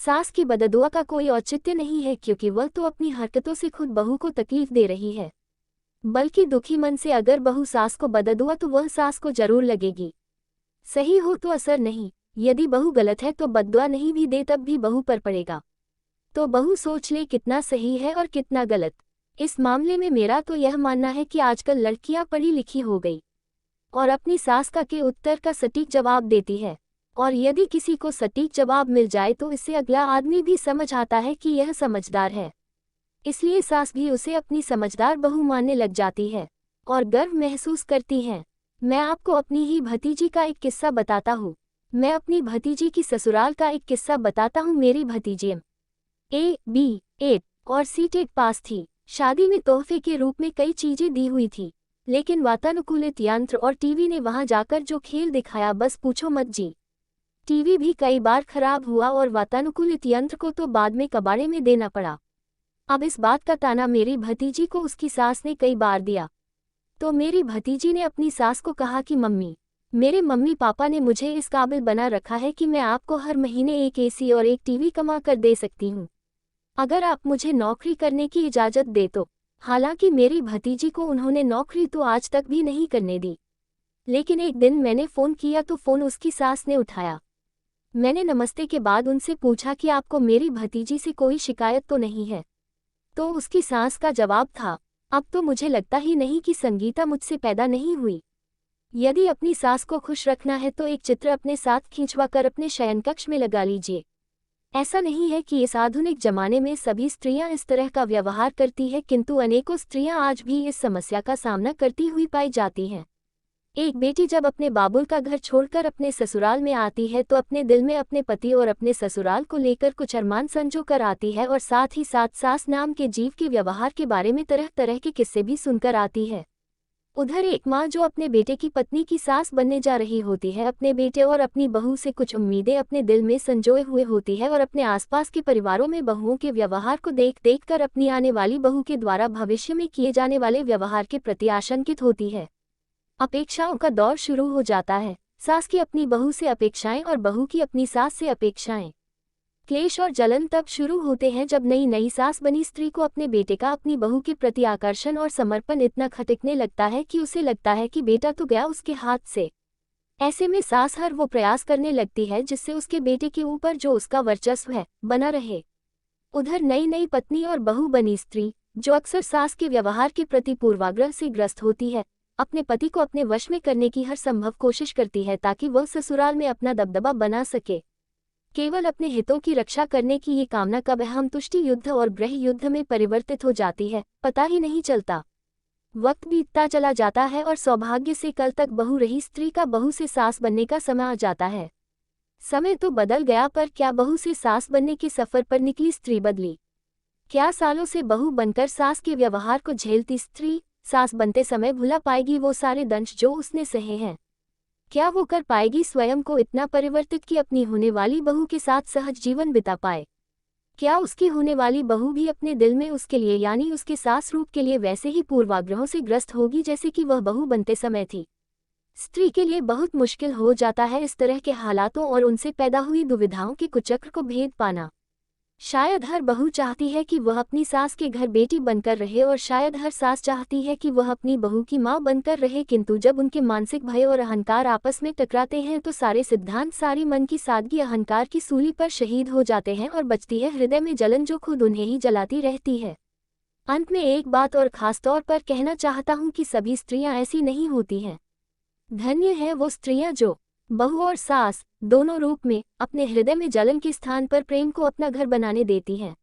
सास की बददुआ का कोई औचित्य नहीं है, क्योंकि वह तो अपनी हरकतों से खुद बहू को तकलीफ दे रही है। बल्कि दुखी मन से अगर बहू सास को बददुआ तो वह सास को जरूर लगेगी। सही हो तो असर नहीं, यदि बहू गलत है तो बद्दुआ नहीं भी दे तब भी बहू पर पड़ेगा। तो बहू सोच ले कितना सही है और कितना गलत। इस मामले में मेरा तो यह मानना है कि आजकल लड़कियां पढ़ी लिखी हो गई और अपनी सास का के उत्तर का सटीक जवाब देती है, और यदि किसी को सटीक जवाब मिल जाए तो इससे अगला आदमी भी समझ आता है कि यह समझदार है, इसलिए सास भी उसे अपनी समझदार बहू मानने लग जाती है और गर्व महसूस करती है। मैं आपको अपनी ही भतीजी का एक किस्सा बताता हूँ। मैं अपनी भतीजी की ससुराल का एक किस्सा बताता हूँ। मेरी भतीजी A.B.Ed और C.Ted पास थी। शादी में तोहफे के रूप में कई चीजें दी हुई थी, लेकिन वातानुकूलित यंत्र और टीवी ने वहां जाकर जो खेल दिखाया बस पूछो मत जी। टीवी भी कई बार खराब हुआ और वातानुकूलित यंत्र को तो बाद में कबाड़े में देना पड़ा। अब इस बात का ताना मेरी भतीजी को उसकी सास ने कई बार दिया। तो मेरी भतीजी ने अपनी सास को कहा कि मम्मी, मेरे मम्मी पापा ने मुझे इस काबिल बना रखा है कि मैं आपको हर महीने एक एसी और एक टीवी कमा कर दे सकती हूँ, अगर आप मुझे नौकरी करने की इजाज़त दे तो। हालांकि मेरी भतीजी को उन्होंने नौकरी तो आज तक भी नहीं करने दी, लेकिन एक दिन मैंने फ़ोन किया तो फ़ोन उसकी सास ने उठाया। मैंने नमस्ते के बाद उनसे पूछा कि आपको मेरी भतीजी से कोई शिकायत तो नहीं है। तो उसकी सास का जवाब था, अब तो मुझे लगता ही नहीं कि संगीता मुझसे पैदा नहीं हुई। यदि अपनी सास को खुश रखना है तो एक चित्र अपने साथ खींचवा कर अपने शयनकक्ष में लगा लीजिए। ऐसा नहीं है कि इस आधुनिक जमाने में सभी स्त्रियां इस तरह का व्यवहार करती है, किंतु अनेकों स्त्रियां आज भी इस समस्या का सामना करती हुई पाई जाती हैं। एक बेटी जब अपने बाबुल का घर छोड़कर अपने ससुराल में आती है तो अपने दिल में अपने पति और अपने ससुराल को लेकर कुछ अरमान संजो कर आती है, और साथ ही साथ सास नाम के जीव के व्यवहार के बारे में तरह तरह के किस्से भी सुनकर आती है। उधर एक माँ जो अपने बेटे की पत्नी की सास बनने जा रही होती है, अपने बेटे और अपनी बहू से कुछ उम्मीदें अपने दिल में संजोए हुए होती है और अपने आसपास के परिवारों में बहुओं के व्यवहार को देख देख कर अपनी आने वाली बहू के द्वारा भविष्य में किए जाने वाले व्यवहार के प्रति आशंकित होती है। अपेक्षाओं का दौर शुरू हो जाता है। सास की अपनी बहू से अपेक्षाएं और बहू की अपनी सास से अपेक्षाएं। क्लेश और जलन तब शुरू होते हैं जब नई नई सास बनी स्त्री को अपने बेटे का अपनी बहू के प्रति आकर्षण और समर्पण इतना खटकने लगता है कि उसे लगता है कि बेटा तो गया उसके हाथ से। ऐसे में सास हर वो प्रयास करने लगती है जिससे उसके बेटे के ऊपर जो उसका वर्चस्व है बना रहे। उधर नई नई पत्नी और बहू बनी स्त्री, जो अक्सर सास के व्यवहार के प्रति पूर्वाग्रह से ग्रस्त होती है, अपने पति को अपने वश में करने की हर संभव कोशिश करती है ताकि वह ससुराल में अपना दबदबा बना सके। केवल अपने हितों की रक्षा करने की ये कामना कब अहम तुष्टि युद्ध और गृह युद्ध में परिवर्तित हो जाती है, पता ही नहीं चलता। वक्त बीतता चला जाता है और सौभाग्य से कल तक बहू रही स्त्री का बहू से सास बनने का समय आ जाता है। समय तो बदल गया, पर क्या बहू से सास बनने के सफर पर निकली स्त्री बदली? क्या सालों से बहू बनकर सास के व्यवहार को झेलती स्त्री सास बनते समय भुला पाएगी वो सारे दंश जो उसने सहे हैं? क्या वो कर पाएगी स्वयं को इतना परिवर्तित कि अपनी होने वाली बहू के साथ सहज जीवन बिता पाए? क्या उसकी होने वाली बहू भी अपने दिल में उसके लिए यानी उसके सास रूप के लिए वैसे ही पूर्वाग्रहों से ग्रस्त होगी जैसे कि वह बहू बनते समय थी? स्त्री के लिए बहुत मुश्किल हो जाता है इस तरह के हालातों और उनसे पैदा हुई दुविधाओं के कुचक्र को भेद पाना। शायद हर बहू चाहती है कि वह अपनी सास के घर बेटी बनकर रहे, और शायद हर सास चाहती है कि वह अपनी बहू की माँ बनकर रहे, किंतु जब उनके मानसिक भय और अहंकार आपस में टकराते हैं तो सारे सिद्धांत, सारी मन की सादगी अहंकार की सूली पर शहीद हो जाते हैं और बचती है हृदय में जलन जो खुद उन्हें ही जलाती रहती है। अंत में एक बात और खास तौर पर कहना चाहता हूँ कि सभी स्त्रियाँ ऐसी नहीं होती हैं। धन्य है वो स्त्रियाँ जो बहू और सास दोनों रूप में अपने हृदय में जलन के स्थान पर प्रेम को अपना घर बनाने देती हैं।